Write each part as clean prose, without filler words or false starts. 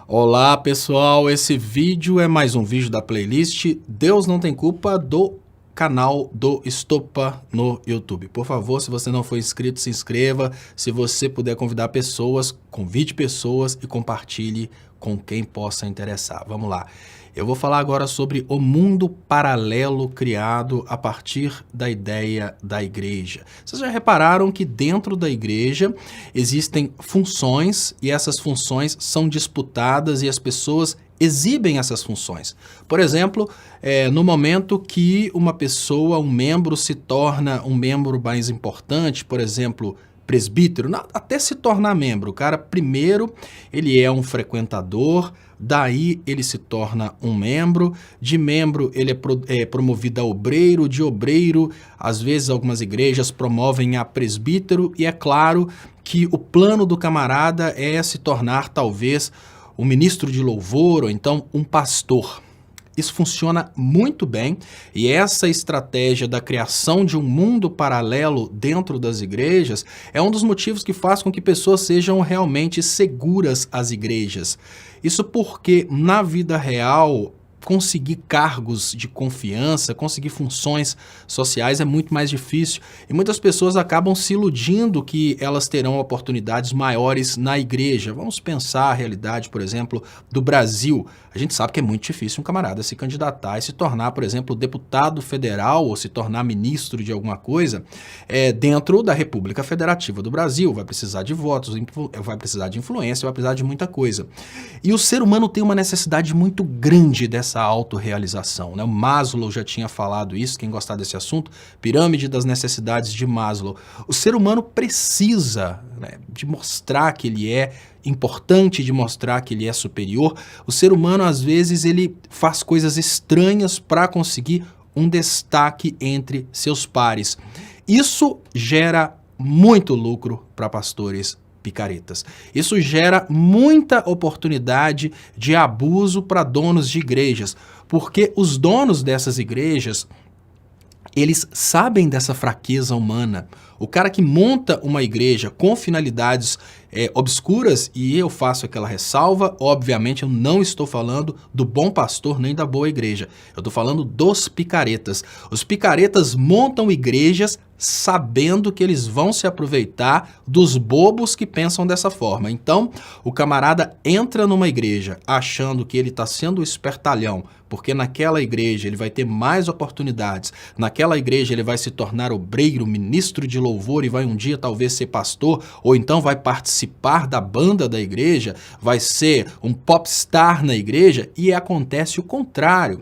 Olá pessoal, esse vídeo é mais um vídeo da playlist Deus Não Tem Culpa do canal do Estopa no YouTube. Por favor, se você não for inscrito, se inscreva. Se você puder convidar pessoas, convide pessoas e compartilhe com quem possa interessar. Vamos lá. Eu vou falar agora sobre o mundo paralelo criado a partir da ideia da igreja. Vocês já repararam que dentro da igreja existem funções e essas funções são disputadas e as pessoas exibem essas funções. Por exemplo, no momento que uma pessoa, um membro se torna um membro mais importante, por exemplo, presbítero, até se tornar membro, o cara primeiro ele é um frequentador, daí ele se torna um membro, de membro ele é promovido a obreiro, de obreiro, às vezes algumas igrejas promovem a presbítero, e é claro que o plano do camarada é se tornar talvez um ministro de louvor ou então um pastor. Isso funciona muito bem e essa estratégia da criação de um mundo paralelo dentro das igrejas é um dos motivos que faz com que pessoas sejam realmente seguras às igrejas. Isso porque na vida real conseguir cargos de confiança, conseguir funções sociais é muito mais difícil e muitas pessoas acabam se iludindo que elas terão oportunidades maiores na igreja. Vamos pensar a realidade, por exemplo, do Brasil. A gente sabe que é muito difícil um camarada se candidatar e se tornar, por exemplo, deputado federal ou se tornar ministro de alguma coisa dentro da República Federativa do Brasil. Vai precisar de votos, vai precisar de influência, vai precisar de muita coisa. E o ser humano tem uma necessidade muito grande dessa autorrealização, né? O Maslow já tinha falado isso, quem gostar desse assunto, pirâmide das necessidades de Maslow. O ser humano precisa, né, de mostrar que ele é importante, de mostrar que ele é superior. O ser humano, às vezes, ele faz coisas estranhas para conseguir um destaque entre seus pares. Isso gera muito lucro para pastores picaretas. Isso gera muita oportunidade de abuso para donos de igrejas, porque os donos dessas igrejas, eles sabem dessa fraqueza humana. O cara que monta uma igreja com finalidades obscuras, e eu faço aquela ressalva, obviamente eu não estou falando do bom pastor nem da boa igreja, eu estou falando dos picaretas. Os picaretas montam igrejas sabendo que eles vão se aproveitar dos bobos que pensam dessa forma. Então, o camarada entra numa igreja achando que ele está sendo o espertalhão, porque naquela igreja ele vai ter mais oportunidades, naquela igreja ele vai se tornar obreiro, ministro de louvor e vai um dia talvez ser pastor, ou então vai participar da banda da igreja, vai ser um popstar na igreja, e acontece o contrário.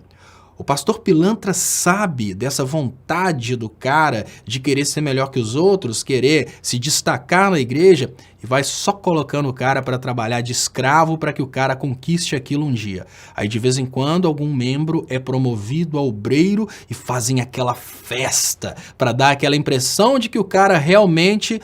O pastor pilantra sabe dessa vontade do cara de querer ser melhor que os outros, querer se destacar na igreja, e vai só colocando o cara para trabalhar de escravo para que o cara conquiste aquilo um dia. Aí de vez em quando algum membro é promovido a obreiro e fazem aquela festa para dar aquela impressão de que o cara realmente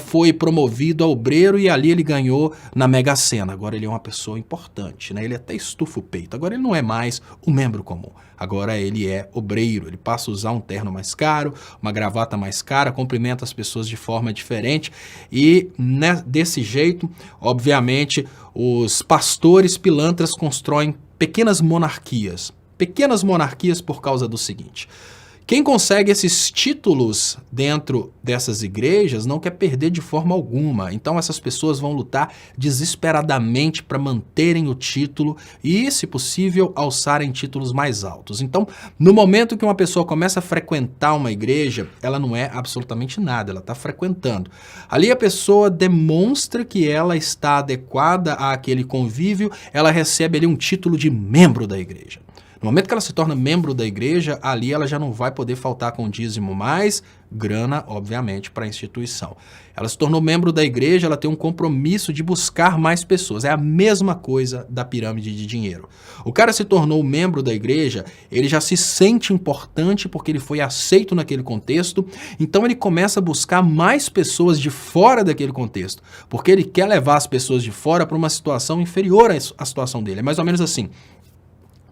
foi promovido a obreiro e ali ele ganhou na Mega Sena. Agora ele é uma pessoa importante, né? Ele até estufa o peito. Agora ele não é mais um membro comum. Agora ele é obreiro, ele passa a usar um terno mais caro, uma gravata mais cara, cumprimenta as pessoas de forma diferente e desse jeito, obviamente, os pastores pilantras constroem pequenas monarquias por causa do seguinte: quem consegue esses títulos dentro dessas igrejas não quer perder de forma alguma. Então essas pessoas vão lutar desesperadamente para manterem o título e, se possível, alçarem títulos mais altos. Então, no momento que uma pessoa começa a frequentar uma igreja, ela não é absolutamente nada, ela está frequentando. Ali a pessoa demonstra que ela está adequada àquele convívio, ela recebe ali um título de membro da igreja. No momento que ela se torna membro da igreja, ali ela já não vai poder faltar com dízimo mais, grana, obviamente, para a instituição. Ela se tornou membro da igreja, ela tem um compromisso de buscar mais pessoas. É a mesma coisa da pirâmide de dinheiro. O cara se tornou membro da igreja, ele já se sente importante porque ele foi aceito naquele contexto, então ele começa a buscar mais pessoas de fora daquele contexto, porque ele quer levar as pessoas de fora para uma situação inferior à situação dele. É mais ou menos assim: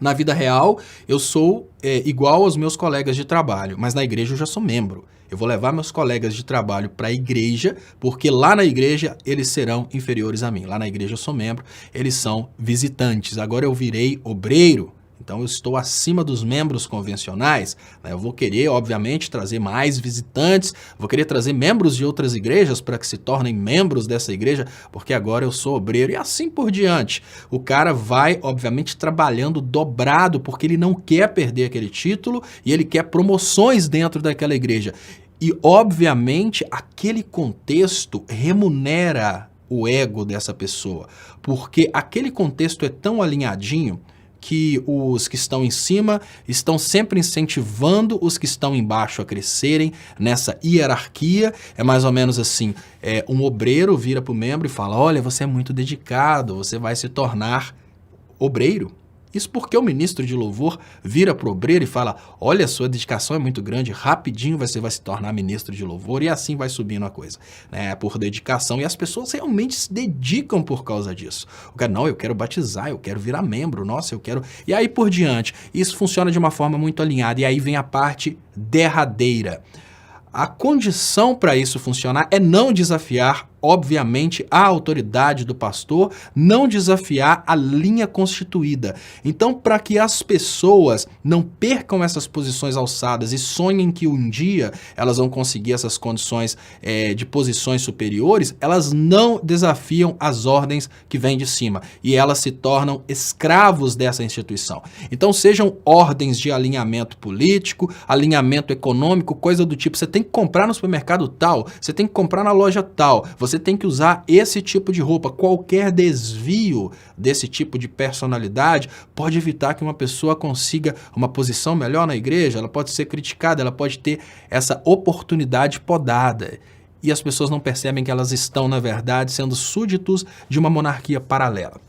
Na vida real, eu sou igual aos meus colegas de trabalho, mas na igreja eu já sou membro. Eu vou levar meus colegas de trabalho para a igreja, porque lá na igreja eles serão inferiores a mim. Lá na igreja eu sou membro, eles são visitantes. Agora eu virei obreiro, então eu estou acima dos membros convencionais, né? Eu vou querer, obviamente, trazer mais visitantes, vou querer trazer membros de outras igrejas para que se tornem membros dessa igreja, porque agora eu sou obreiro e assim por diante. O cara vai, obviamente, trabalhando dobrado, porque ele não quer perder aquele título e ele quer promoções dentro daquela igreja. E, obviamente, aquele contexto remunera o ego dessa pessoa, porque aquele contexto é tão alinhadinho que os que estão em cima estão sempre incentivando os que estão embaixo a crescerem nessa hierarquia. É mais ou menos assim, um obreiro vira para o membro e fala, olha, você é muito dedicado, você vai se tornar obreiro. Isso porque o ministro de louvor vira para o obreiro e fala, olha, sua dedicação é muito grande, rapidinho você vai se tornar ministro de louvor, e assim vai subindo a coisa, né? Por dedicação, e as pessoas realmente se dedicam por causa disso. O cara, não, eu quero batizar, eu quero virar membro, nossa, eu quero... E aí por diante, isso funciona de uma forma muito alinhada, e aí vem a parte derradeira. A condição para isso funcionar é não desafiar, obviamente, a autoridade do pastor, não desafiar a linha constituída. Então, para que as pessoas não percam essas posições alçadas e sonhem que um dia elas vão conseguir essas condições de posições superiores, elas não desafiam as ordens que vêm de cima e elas se tornam escravos dessa instituição. Então, sejam ordens de alinhamento político, alinhamento econômico, coisa do tipo, você tem que comprar no supermercado tal, você tem que comprar na loja tal, você tem que usar esse tipo de roupa. Qualquer desvio desse tipo de personalidade pode evitar que uma pessoa consiga uma posição melhor na igreja, ela pode ser criticada, ela pode ter essa oportunidade podada. E as pessoas não percebem que elas estão, na verdade, sendo súditos de uma monarquia paralela.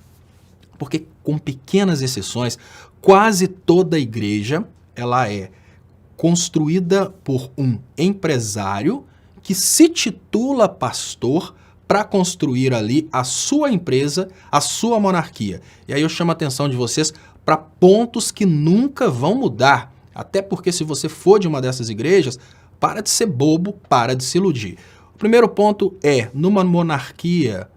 Porque, com pequenas exceções, quase toda igreja ela é construída por um empresário que se titula pastor para construir ali a sua empresa, a sua monarquia. E aí eu chamo a atenção de vocês para pontos que nunca vão mudar. Até porque se você for de uma dessas igrejas, para de ser bobo, para de se iludir. O primeiro ponto é, numa monarquia,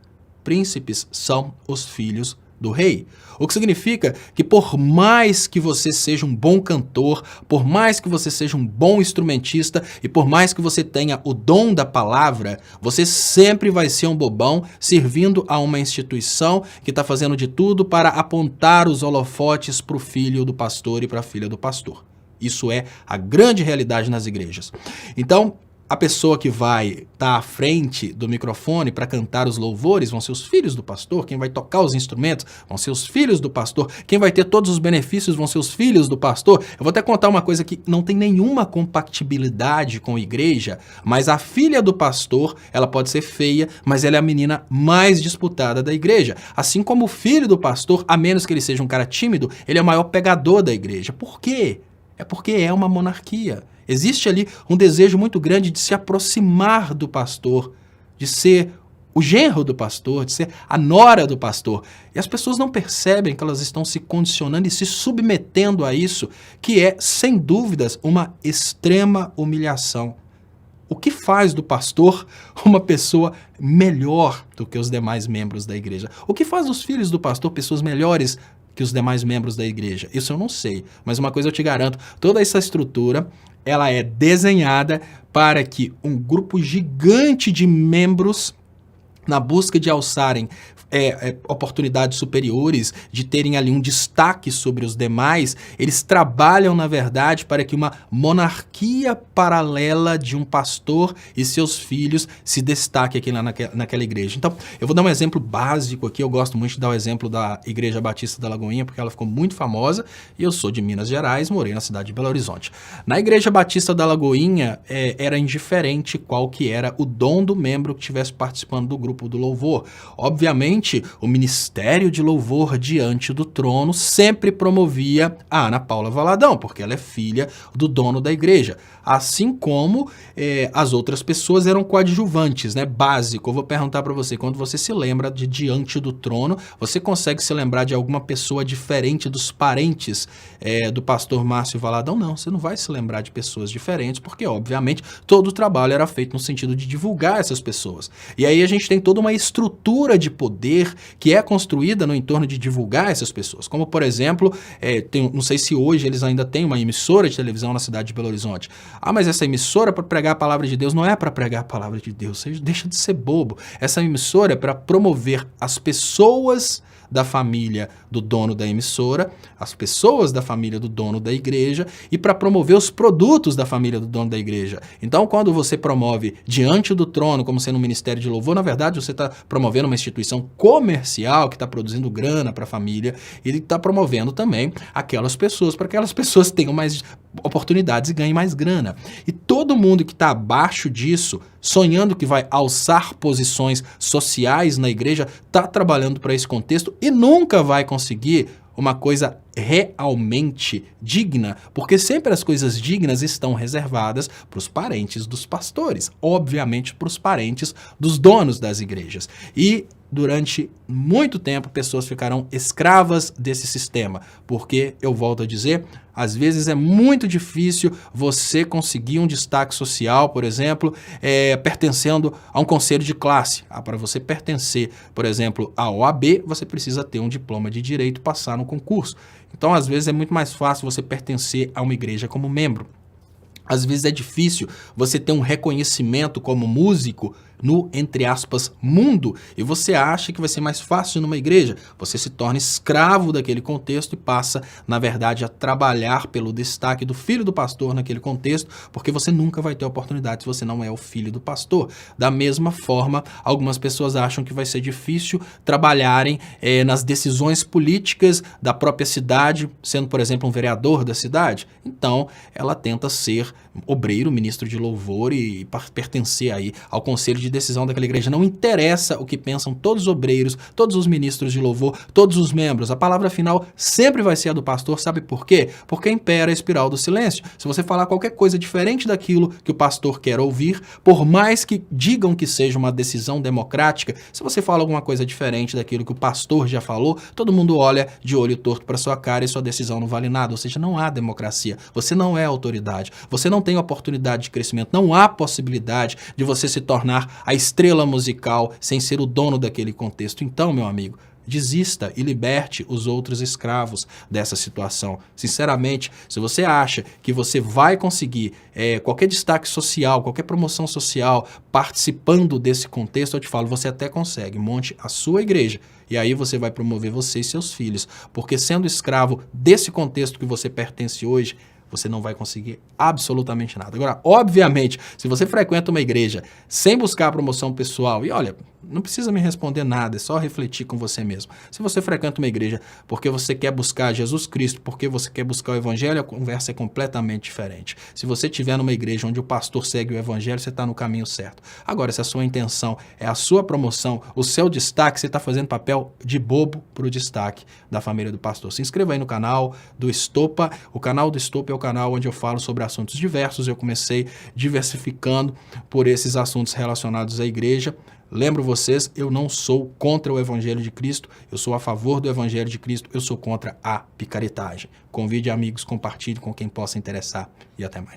príncipes são os filhos do rei. O que significa que por mais que você seja um bom cantor, por mais que você seja um bom instrumentista e por mais que você tenha o dom da palavra, você sempre vai ser um bobão servindo a uma instituição que está fazendo de tudo para apontar os holofotes para o filho do pastor e para a filha do pastor. Isso é a grande realidade nas igrejas. Então, a pessoa que vai estar à frente do microfone para cantar os louvores vão ser os filhos do pastor, quem vai tocar os instrumentos vão ser os filhos do pastor, quem vai ter todos os benefícios vão ser os filhos do pastor. Eu vou até contar uma coisa que não tem nenhuma compatibilidade com a igreja, mas a filha do pastor, ela pode ser feia, mas ela é a menina mais disputada da igreja. Assim como o filho do pastor, a menos que ele seja um cara tímido, ele é o maior pegador da igreja. Por quê? É porque é uma monarquia. Existe ali um desejo muito grande de se aproximar do pastor, de ser o genro do pastor, de ser a nora do pastor. E as pessoas não percebem que elas estão se condicionando e se submetendo a isso, que é, sem dúvidas, uma extrema humilhação. O que faz do pastor uma pessoa melhor do que os demais membros da igreja? O que faz dos filhos do pastor pessoas melhores que os demais membros da igreja? Isso eu não sei, mas uma coisa eu te garanto, toda essa estrutura ela é desenhada para que um grupo gigante de membros, na busca de alçarem oportunidades superiores, de terem ali um destaque sobre os demais, eles trabalham, na verdade, para que uma monarquia paralela de um pastor e seus filhos se destaque aqui naquela igreja. Então, eu vou dar um exemplo básico aqui, eu gosto muito de dar o exemplo da Igreja Batista da Lagoinha, porque ela ficou muito famosa, e eu sou de Minas Gerais, morei na cidade de Belo Horizonte. Na Igreja Batista da Lagoinha, era indiferente qual que era o dom do membro que estivesse participando do grupo grupo do louvor. Obviamente, o ministério de louvor diante do trono sempre promovia a Ana Paula Valadão, porque ela é filha do dono da igreja. Assim como as outras pessoas eram coadjuvantes, né? Básico. Eu vou perguntar para você, quando você se lembra de diante do trono, você consegue se lembrar de alguma pessoa diferente dos parentes do pastor Márcio Valadão? Não, você não vai se lembrar de pessoas diferentes, porque, obviamente, todo o trabalho era feito no sentido de divulgar essas pessoas. E aí a gente tem toda uma estrutura de poder que é construída no entorno de divulgar essas pessoas. Como, por exemplo, não sei se hoje eles ainda têm uma emissora de televisão na cidade de Belo Horizonte. Ah, mas essa emissora é para pregar a palavra de Deus. Não é para pregar a palavra de Deus. Você deixa de ser bobo. Essa emissora é para promover as pessoas da família do dono da emissora, as pessoas da família do dono da igreja e para promover os produtos da família do dono da igreja. Então, quando você promove diante do trono como sendo um ministério de louvor, na verdade você está promovendo uma instituição comercial que está produzindo grana para a família e está promovendo também aquelas pessoas, para que aquelas pessoas tenham mais oportunidades e ganhem mais grana. E todo mundo que está abaixo disso, sonhando que vai alçar posições sociais na igreja, está trabalhando para esse contexto e nunca vai conseguir uma coisa realmente digna, porque sempre as coisas dignas estão reservadas para os parentes dos pastores, obviamente para os parentes dos donos das igrejas. E durante muito tempo pessoas ficarão escravas desse sistema, porque, eu volto a dizer, às vezes é muito difícil você conseguir um destaque social, por exemplo, pertencendo a um conselho de classe. Para você pertencer, por exemplo, à OAB, você precisa ter um diploma de direito e passar no concurso. Então, às vezes, é muito mais fácil você pertencer a uma igreja como membro. Às vezes é difícil você ter um reconhecimento como músico no, entre aspas, mundo, e você acha que vai ser mais fácil numa igreja. Você se torna escravo daquele contexto e passa, na verdade, a trabalhar pelo destaque do filho do pastor naquele contexto, porque você nunca vai ter oportunidade se você não é o filho do pastor. Da mesma forma, algumas pessoas acham que vai ser difícil trabalharem nas decisões políticas da própria cidade, sendo, por exemplo, um vereador da cidade. Então, ela tenta ser obreiro, ministro de louvor e pertencer aí ao conselho de decisão daquela igreja. Não interessa o que pensam todos os obreiros, todos os ministros de louvor, todos os membros. A palavra final sempre vai ser a do pastor. Sabe por quê? Porque impera a espiral do silêncio. Se você falar qualquer coisa diferente daquilo que o pastor quer ouvir, por mais que digam que seja uma decisão democrática, se você fala alguma coisa diferente daquilo que o pastor já falou, todo mundo olha de olho torto para sua cara e sua decisão não vale nada. Ou seja, não há democracia. Você não é autoridade. Você não tem oportunidade de crescimento. Não há possibilidade de você se tornar a estrela musical sem ser o dono daquele contexto. Então, meu amigo, desista e liberte os outros escravos dessa situação. Sinceramente, se você acha que você vai conseguir qualquer destaque social, qualquer promoção social participando desse contexto, eu te falo, você até consegue. Monte a sua igreja e aí você vai promover você e seus filhos. Porque sendo escravo desse contexto que você pertence hoje, você não vai conseguir absolutamente nada. Agora, obviamente, se você frequenta uma igreja sem buscar a promoção pessoal, e olha, não precisa me responder nada, é só refletir com você mesmo. Se você frequenta uma igreja porque você quer buscar Jesus Cristo, porque você quer buscar o evangelho, a conversa é completamente diferente. Se você estiver numa igreja onde o pastor segue o evangelho, você está no caminho certo. Agora, se a sua intenção é a sua promoção, o seu destaque, você está fazendo papel de bobo para o destaque da família do pastor. Se inscreva aí no canal do Estopa. O canal do Estopa é o canal onde eu falo sobre assuntos diversos. Eu comecei diversificando por esses assuntos relacionados à igreja. Lembro vocês, eu não sou contra o Evangelho de Cristo, eu sou a favor do Evangelho de Cristo, eu sou contra a picaretagem. Convide amigos, compartilhe com quem possa interessar e até mais.